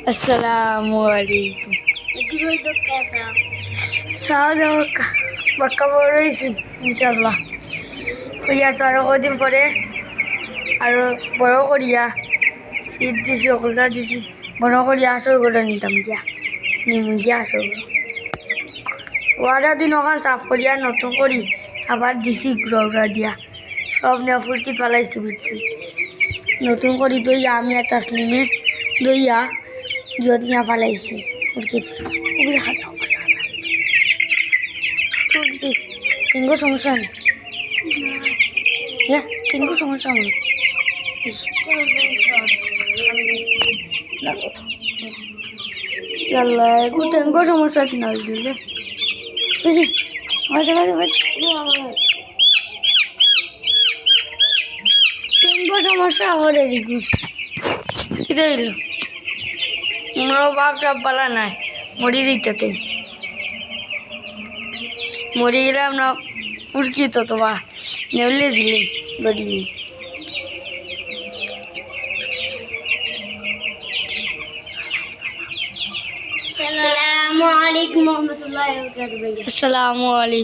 अस्सलामुअलैकुम। जीवन तो कैसा साल पक्का बोल रही थी इंशाल्लाह কইয়া তো আরো কদিন পরে আরো বড় করিয়া শীত দিছি ওগুলা দিছি বড় করিয়া আসর করে নিতাম গিয়া নিমু গিয়া আসর ওয়ারা দিন ওখান সাফ করিয়া নতুন করি আবার দিছি গুড়া দিয়া সব নিয়ে ফুরকি পালাইছি বুঝছি নতুন করি দইয়া আমি আর তাসলিমে দইয়া যত নিয়ে পালাইছি ফুরকি ওগুলো খাতা টিঙ্গো সমস্যা নেই হ্যাঁ টিঙ্গো সমস্যা নেই আল্লাহ এগু টিঙ্গো সমস্যা কিনা দিলে টিঙ্গো সমস্যা করে দিবি কি দিল আমার বাপ সব বলা নাই মরি দিতে মরে গেলাম না উড়কি তো তোমা নেউলে দিলে গড়ি अस्सलामु अलैकुम रहमतुल्लाहि व बरकातहू। আসসালামু আলাইকুম।